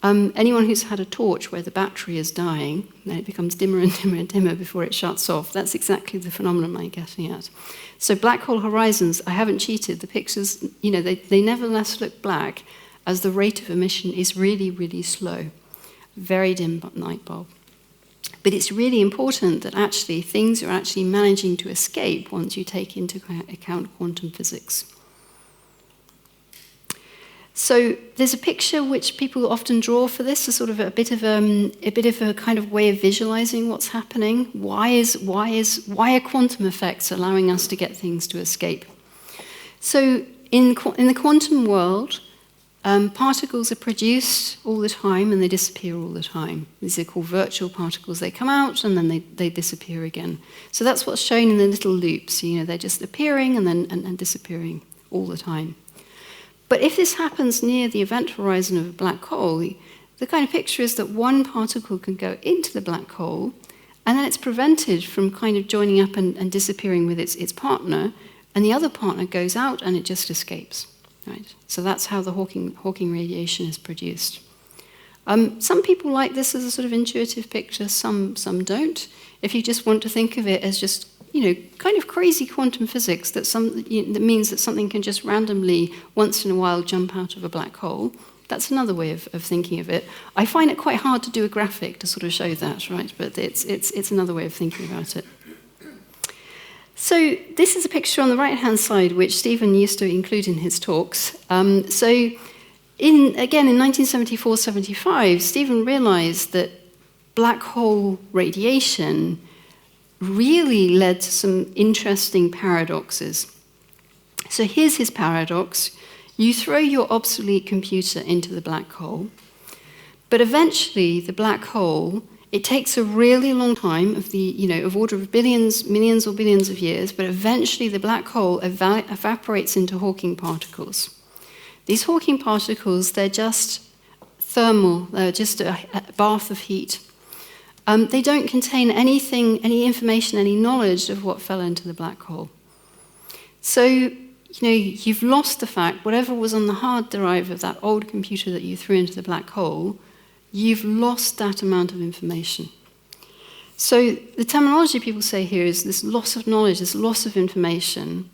Anyone who's had a torch where the battery is dying, then it becomes dimmer and dimmer and dimmer before it shuts off. That's exactly the phenomenon I'm getting at. So black hole horizons, I haven't cheated. The pictures, they nevertheless look black as the rate of emission is really, really slow. Very dim light bulb. But it's really important that actually things are actually managing to escape once you take into account quantum physics. So there's a picture which people often draw for this, as sort of a bit of a kind of way of visualizing what's happening. Why are quantum effects allowing us to get things to escape? So in the quantum world, particles are produced all the time and they disappear all the time. These are called virtual particles. They come out and then they disappear again. So that's what's shown in the little loops. They're just appearing and then disappearing all the time. But if this happens near the event horizon of a black hole, the kind of picture is that one particle can go into the black hole, and then it's prevented from kind of joining up and disappearing with its partner, and the other partner goes out and it just escapes. Right? So that's how the Hawking radiation is produced. Some people like this as a sort of intuitive picture, some don't. If you just want to think of it as just kind of crazy quantum physics that means that something can just randomly, once in a while, jump out of a black hole. That's another way of thinking of it. I find it quite hard to do a graphic to sort of show that, right? But it's another way of thinking about it. So this is a picture on the right-hand side, which Stephen used to include in his talks. In 1974-75, Stephen realized that black hole radiation really led to some interesting paradoxes. So here's his paradox. You throw your obsolete computer into the black hole, but eventually the black hole, it takes a really long time of order of millions or billions of years, but eventually the black hole evaporates into Hawking particles. These Hawking particles, they're just thermal, they're just a bath of heat. They don't contain anything, any information, any knowledge of what fell into the black hole. So, you've lost the fact, whatever was on the hard drive of that old computer that you threw into the black hole, you've lost that amount of information. So the terminology people say here is this loss of knowledge, this loss of information.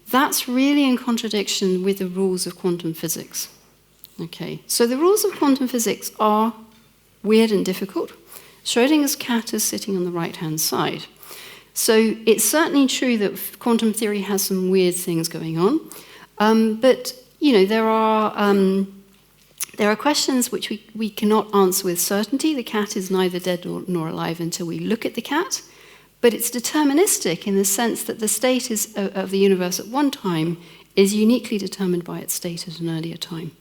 That's really in contradiction with the rules of quantum physics. Okay, so the rules of quantum physics are weird and difficult. Schrödinger's cat is sitting on the right-hand side. So it's certainly true that quantum theory has some weird things going on, but there are questions which we cannot answer with certainty. The cat is neither dead nor alive until we look at the cat, but it's deterministic in the sense that the state of the universe at one time is uniquely determined by its state at an earlier time.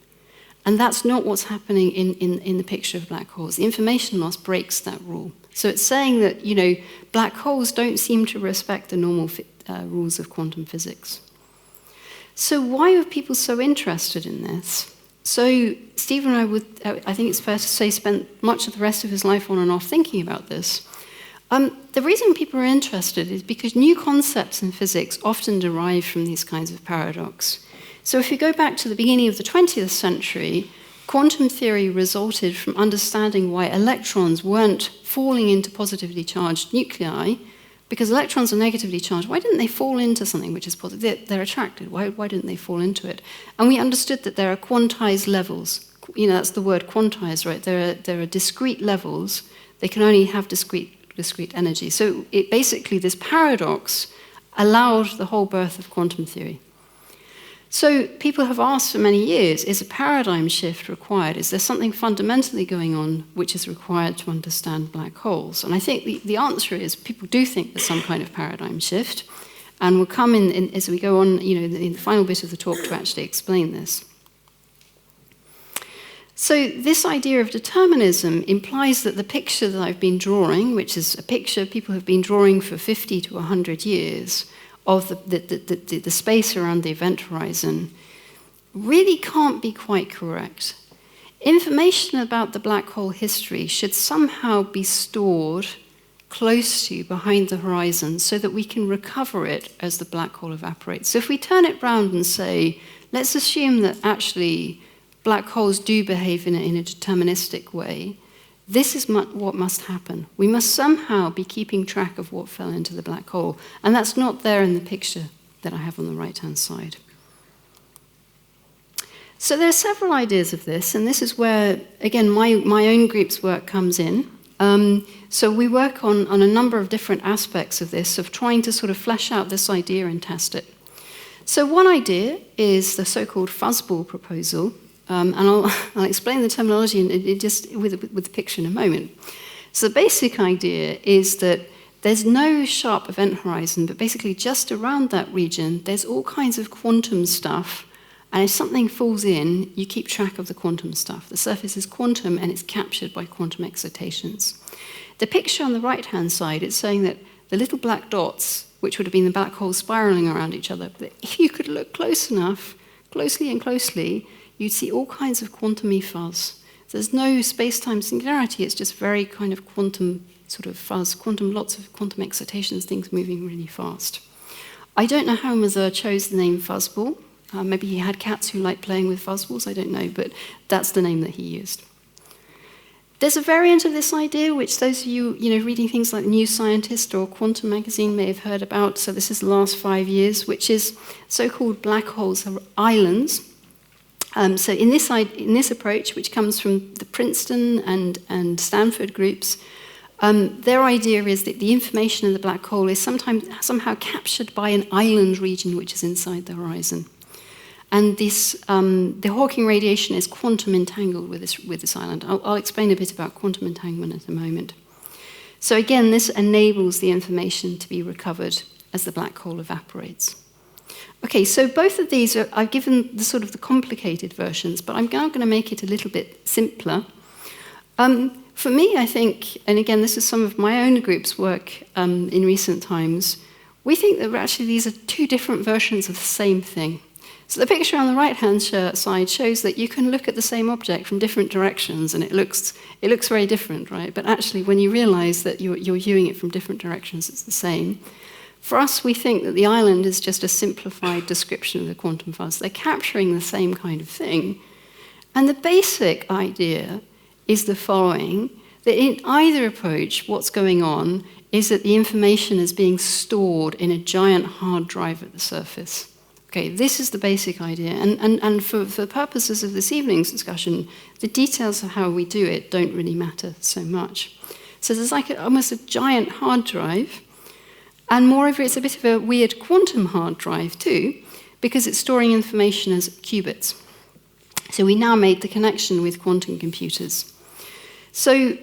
And that's not what's happening in the picture of black holes. The information loss breaks that rule. So it's saying that, black holes don't seem to respect the normal rules of quantum physics. So why are people so interested in this? So Steve and I think it's fair to say, spent much of the rest of his life on and off thinking about this. The reason people are interested is because new concepts in physics often derive from these kinds of paradox. So if you go back to the beginning of the 20th century, quantum theory resulted from understanding why electrons weren't falling into positively charged nuclei, because electrons are negatively charged. Why didn't they fall into something which is positive? They're attracted. Why didn't they fall into it? And we understood that there are quantized levels. That's the word quantized, right? There are discrete levels. They can only have discrete energy. So basically, this paradox allowed the whole birth of quantum theory. So people have asked for many years, is a paradigm shift required? Is there something fundamentally going on which is required to understand black holes? And I think the answer is people do think there's some kind of paradigm shift, and we'll come in as we go on, in the final bit of the talk to actually explain this. So this idea of determinism implies that the picture that I've been drawing, which is a picture people have been drawing for 50 to 100 years, of the space around the event horizon, really can't be quite correct. Information about the black hole history should somehow be stored close to behind the horizon so that we can recover it as the black hole evaporates. So if we turn it round and say, let's assume that actually black holes do behave in a deterministic way, this is what must happen. We must somehow be keeping track of what fell into the black hole. And that's not there in the picture that I have on the right-hand side. So there are several ideas of this, and this is where, again, my own group's work comes in. So we work on a number of different aspects of this, of trying to sort of flesh out this idea and test it. So one idea is the so-called fuzzball proposal. And I'll explain the terminology just with the picture in a moment. So the basic idea is that there's no sharp event horizon, but basically just around that region, there's all kinds of quantum stuff, and if something falls in, you keep track of the quantum stuff. The surface is quantum, and it's captured by quantum excitations. The picture on the right-hand side, it's saying that the little black dots, which would have been the black holes spiraling around each other, but if you could look close enough, closely and closely, you'd see all kinds of quantum-y fuzz. There's no space-time singularity, it's just very kind of quantum sort of fuzz, lots of quantum excitations, things moving really fast. I don't know how Mazur chose the name fuzzball. Maybe he had cats who liked playing with fuzzballs, I don't know, but that's the name that he used. There's a variant of this idea, which those of you, reading things like New Scientist or Quantum Magazine may have heard about, so this is the last 5 years, which is so-called black holes islands. So in this approach, which comes from the Princeton and Stanford groups, their idea is that the information in the black hole is somehow captured by an island region which is inside the horizon. And the Hawking radiation is quantum entangled with this island. I'll explain a bit about quantum entanglement in a moment. So again, this enables the information to be recovered as the black hole evaporates. Okay, so both of these I've given the sort of the complicated versions, but I'm now going to make it a little bit simpler. For me, I think, and again, this is some of my own group's work in recent times, we think that actually these are two different versions of the same thing. So the picture on the right-hand side shows that you can look at the same object from different directions, and it looks very different, right? But actually, when you realize that you're viewing it from different directions, it's the same. For us, we think that the island is just a simplified description of the quantum fuzz. They're capturing the same kind of thing. And the basic idea is the following, that in either approach, what's going on is that the information is being stored in a giant hard drive at the surface. Okay, this is the basic idea. And for the purposes of this evening's discussion, the details of how we do it don't really matter so much. So there's like almost a giant hard drive. And moreover, it's a bit of a weird quantum hard drive too, because it's storing information as qubits. So we now made the connection with quantum computers. So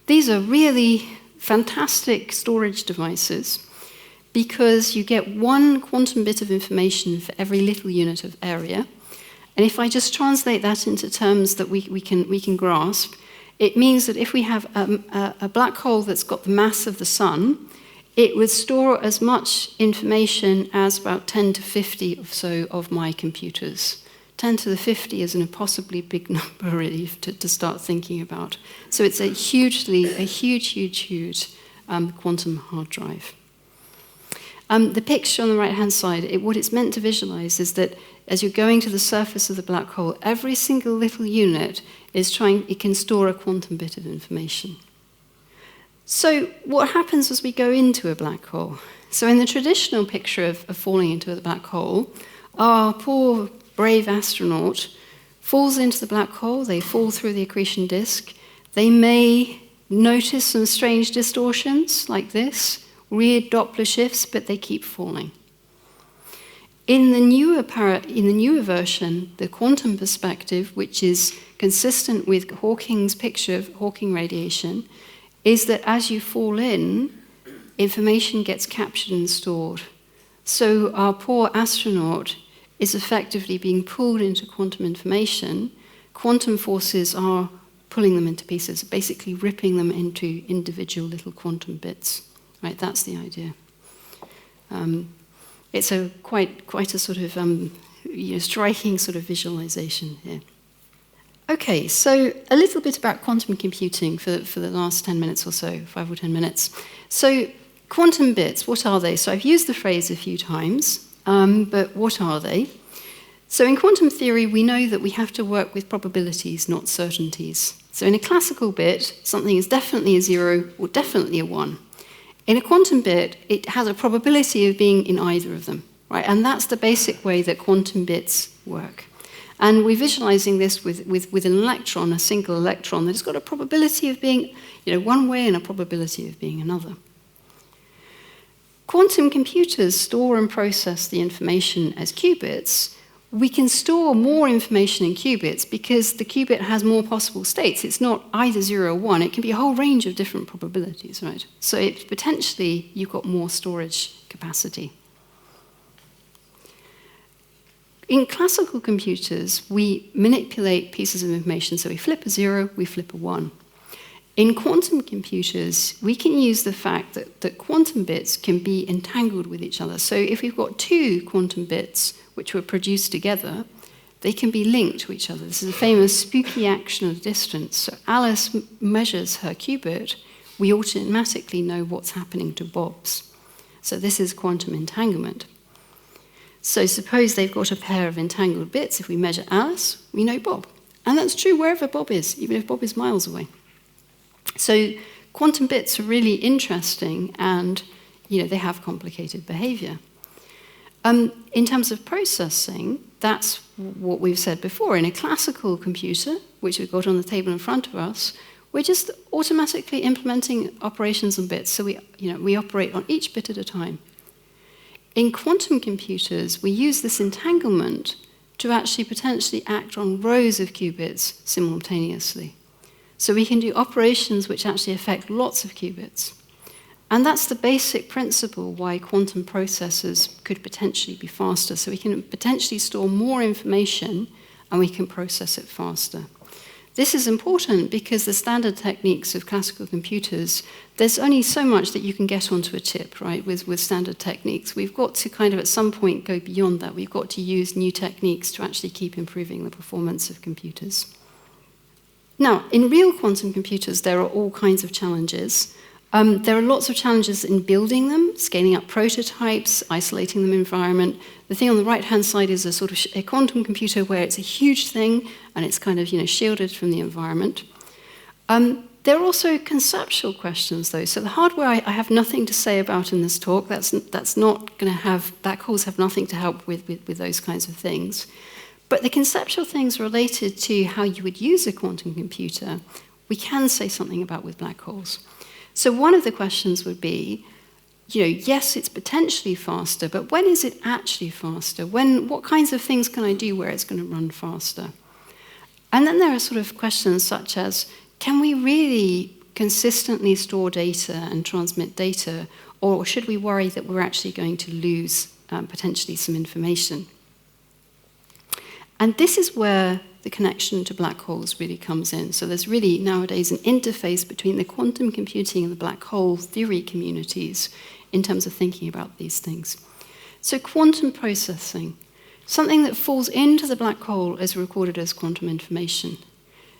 these are really fantastic storage devices because you get one quantum bit of information for every little unit of area, And if I just translate that into terms that we can grasp, it means that if we have a black hole that's got the mass of the sun, it would store as much information as about 10 to 50 or so of my computers. 10 to the 50 is an impossibly big number, really, to start thinking about. So it's a huge quantum hard drive. The picture on the right-hand side, what it's meant to visualize is that as you're going to the surface of the black hole, every single little unit it can store a quantum bit of information. So what happens as we go into a black hole? So in the traditional picture of falling into a black hole, our poor, brave astronaut falls into the black hole, they fall through the accretion disk, they may notice some strange distortions like this, weird Doppler shifts, but they keep falling. In the newer version, the quantum perspective, which is consistent with Hawking's picture of Hawking radiation, is that as you fall in, information gets captured and stored. So our poor astronaut is effectively being pulled into quantum information. Quantum forces are pulling them into pieces, basically ripping them into individual little quantum bits. Right, that's the idea. It's quite a sort of striking sort of visualization here. Okay, so a little bit about quantum computing for the last 10 minutes or so, 5 or 10 minutes. So quantum bits, what are they? So I've used the phrase a few times, but what are they? So in quantum theory, we know that we have to work with probabilities, not certainties. So in a classical bit, something is definitely a 0 or definitely a 1. In a quantum bit, it has a probability of being in either of them, right? And that's the basic way that quantum bits work. And we're visualizing this with an electron, a single electron, that has got a probability of being one way and a probability of being another. Quantum computers store and process the information as qubits. We can store more information in qubits because the qubit has more possible states. It's not either 0 or 1. It can be a whole range of different probabilities, right? So potentially you've got more storage capacity. In classical computers, we manipulate pieces of information. So we flip a 0, we flip a 1. In quantum computers, we can use the fact that quantum bits can be entangled with each other. So if we've got two quantum bits which were produced together, they can be linked to each other. This is a famous spooky action of distance. So Alice measures her qubit, we automatically know what's happening to Bob's. So this is quantum entanglement. So suppose they've got a pair of entangled bits. If we measure Alice, we know Bob. And that's true wherever Bob is, even if Bob is miles away. So quantum bits are really interesting, and they have complicated behavior. In terms of processing, that's what we've said before. In a classical computer, which we've got on the table in front of us, we're just automatically implementing operations on bits. So we operate on each bit at a time. In quantum computers, we use this entanglement to actually potentially act on rows of qubits simultaneously. So we can do operations which actually affect lots of qubits. And that's the basic principle why quantum processors could potentially be faster. So we can potentially store more information and we can process it faster. This is important because the standard techniques of classical computers, there's only so much that you can get onto a chip, right, with standard techniques. We've got to kind of at some point go beyond that. We've got to use new techniques to actually keep improving the performance of computers. Now, in real quantum computers, there are all kinds of challenges. There are lots of challenges in building them, scaling up prototypes, isolating them in environment. The thing on the right-hand side is a sort of a quantum computer where it's a huge thing and it's kind of shielded from the environment. There are also conceptual questions, though. So the hardware I have nothing to say about in this talk. That's not going to have, black holes have nothing to help with those kinds of things. But the conceptual things related to how you would use a quantum computer, we can say something about with black holes. So one of the questions would be, yes, it's potentially faster, but when is it actually faster? What kinds of things can I do where it's going to run faster? And then there are sort of questions such as, can we really consistently store data and transmit data, or should we worry that we're actually going to lose potentially some information? And this is where the connection to black holes really comes in. So there's really nowadays an interface between the quantum computing and the black hole theory communities in terms of thinking about these things. So quantum processing, something that falls into the black hole is recorded as quantum information.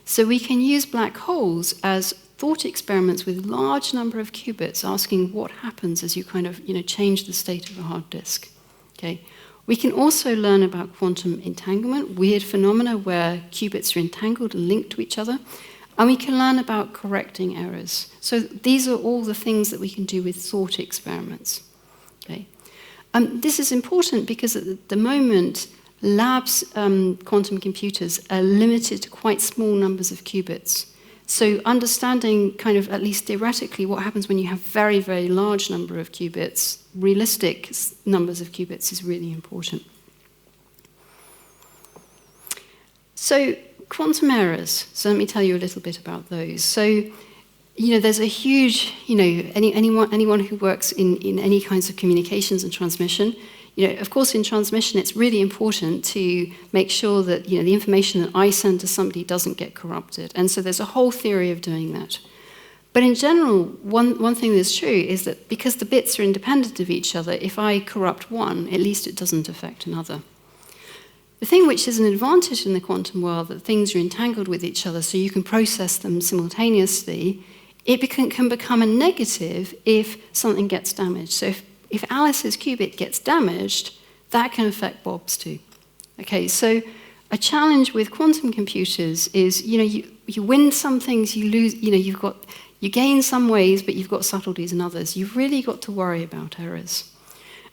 So we can use black holes as thought experiments with large number of qubits, asking what happens as you kind of change the state of a hard disk. Okay. We can also learn about quantum entanglement, weird phenomena where qubits are entangled and linked to each other. And we can learn about correcting errors. So these are all the things that we can do with thought experiments. Okay. This is important because at the moment, labs quantum computers are limited to quite small numbers of qubits. So understanding kind of, at least theoretically, what happens when you have very, very large number of qubits, realistic numbers of qubits, is really important. So quantum errors. So let me tell you a little bit about those. So, there's a huge, anyone who works in any kinds of communications and transmission, of course, in transmission, it's really important to make sure that, the information that I send to somebody doesn't get corrupted. And so there's a whole theory of doing that. But in general, one thing that's true is that because the bits are independent of each other, if I corrupt one, at least it doesn't affect another. The thing which is an advantage in the quantum world, that things are entangled with each other so you can process them simultaneously, it can become a negative if something gets damaged. So if Alice's qubit gets damaged, that can affect Bob's too. Okay, so a challenge with quantum computers is, you win some things, you lose, you gain some ways, but you've got subtleties in others. You've really got to worry about errors.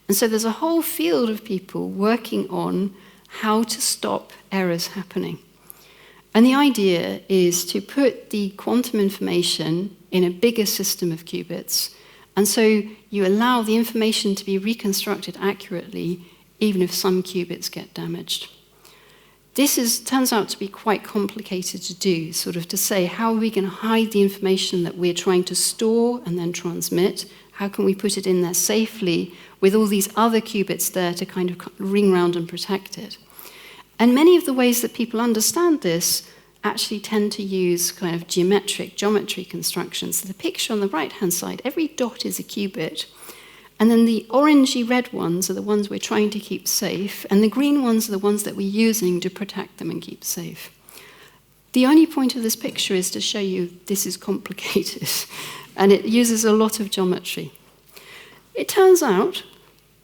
And so there's a whole field of people working on how to stop errors happening. And the idea is to put the quantum information in a bigger system of qubits. And so you allow the information to be reconstructed accurately, even if some qubits get damaged. This turns out to be quite complicated to do, sort of to say, how are we going to hide the information that we're trying to store and then transmit? How can we put it in there safely with all these other qubits there to kind of ring round and protect it? And many of the ways that people understand this actually tend to use kind of geometry constructions. So the picture on the right-hand side, every dot is a qubit, and then the orangey red ones are the ones we're trying to keep safe, and the green ones are the ones that we're using to protect them and keep safe. The only point of this picture is to show you this is complicated, and it uses a lot of geometry. It turns out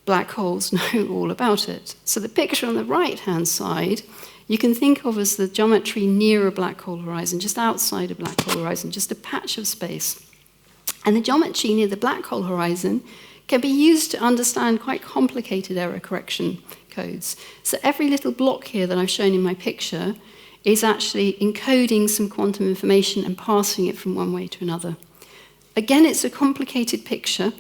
black holes know all about it. So the picture on the right-hand side, you can think of as the geometry near a black hole horizon, just outside a black hole horizon, just a patch of space. And the geometry near the black hole horizon can be used to understand quite complicated error correction codes. So every little block here that I've shown in my picture is actually encoding some quantum information and passing it from one way to another. Again, it's a complicated picture.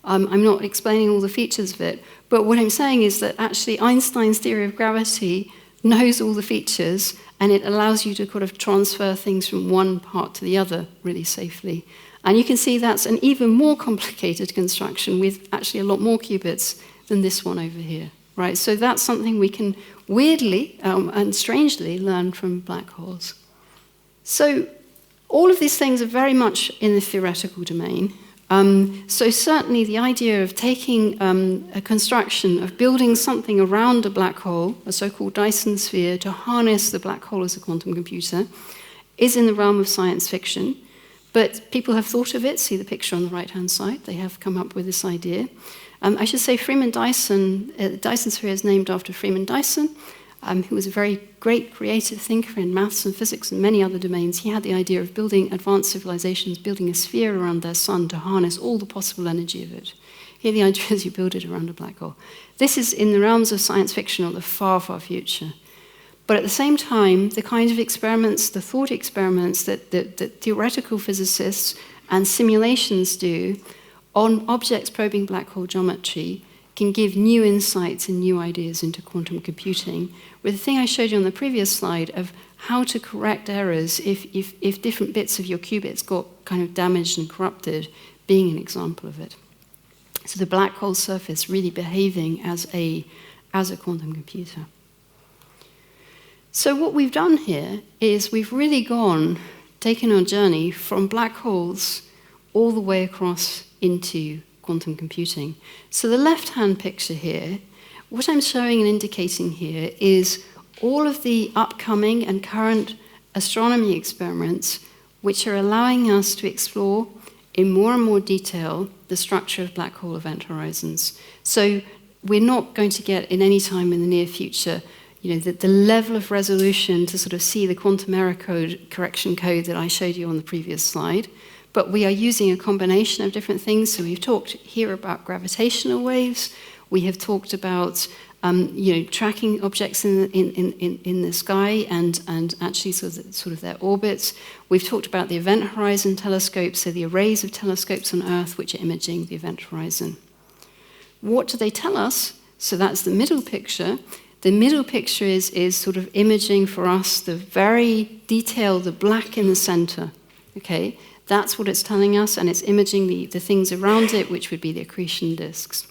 I'm not explaining all the features of it, but what I'm saying is that actually Einstein's theory of gravity knows all the features, and it allows you to kind of transfer things from one part to the other really safely. And you can see that's an even more complicated construction with actually a lot more qubits than this one over here, right? So that's something we can weirdly and strangely learn from black holes. So all of these things are very much in the theoretical domain. So certainly the idea of taking a construction, of building something around a black hole, a so-called Dyson sphere, to harness the black hole as a quantum computer, is in the realm of science fiction. But people have thought of it. See the picture on the right-hand side. They have come up with this idea. I should say Freeman Dyson, Dyson sphere is named after Freeman Dyson, who was a very great creative thinker in maths and physics and many other domains. He had the idea of building advanced civilizations, building a sphere around their sun to harness all the possible energy of it. Here the idea is you build it around a black hole. This is in the realms of science fiction or the far, far future. But at the same time, the kind of experiments, the thought experiments that theoretical physicists and simulations do on objects probing black hole geometry can give new insights and new ideas into quantum computing, with the thing I showed you on the previous slide of how to correct errors if different bits of your qubits got kind of damaged and corrupted, being an example of it. So the black hole surface really behaving as a quantum computer. So what we've done here is we've really taken our journey from black holes all the way across into quantum computing. So the left-hand picture here, what I'm showing and indicating here is all of the upcoming and current astronomy experiments which are allowing us to explore in more and more detail the structure of black hole event horizons. So we're not going to get in any time in the near future the level of resolution to sort of see the quantum error correction code that I showed you on the previous slide. But we are using a combination of different things. So we've talked here about gravitational waves. We have talked about tracking objects in the sky and actually sort of their orbits. We've talked about the event horizon telescopes, so the arrays of telescopes on Earth which are imaging the event horizon. What do they tell us? So that's the middle picture. The middle picture is sort of imaging for us the very detailed, the black in the center. Okay, that's what it's telling us, and it's imaging the things around it, which would be the accretion disks.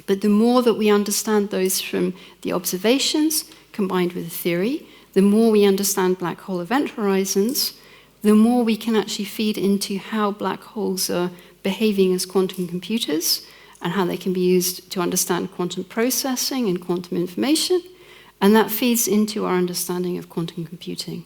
But the more that we understand those from the observations combined with the theory, the more we understand black hole event horizons, the more we can actually feed into how black holes are behaving as quantum computers and how they can be used to understand quantum processing and quantum information, and that feeds into our understanding of quantum computing.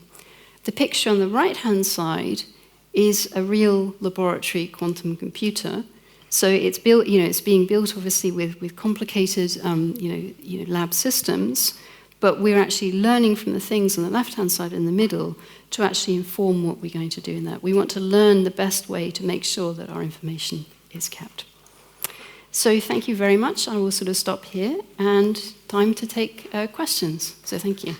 The picture on the right-hand side is a real laboratory quantum computer. So it's built, it's being built obviously with complicated, lab systems, but we're actually learning from the things on the left-hand side in the middle to actually inform what we're going to do in that. We want to learn the best way to make sure that our information is kept. So thank you very much. I will sort of stop here, and time to take questions. So thank you.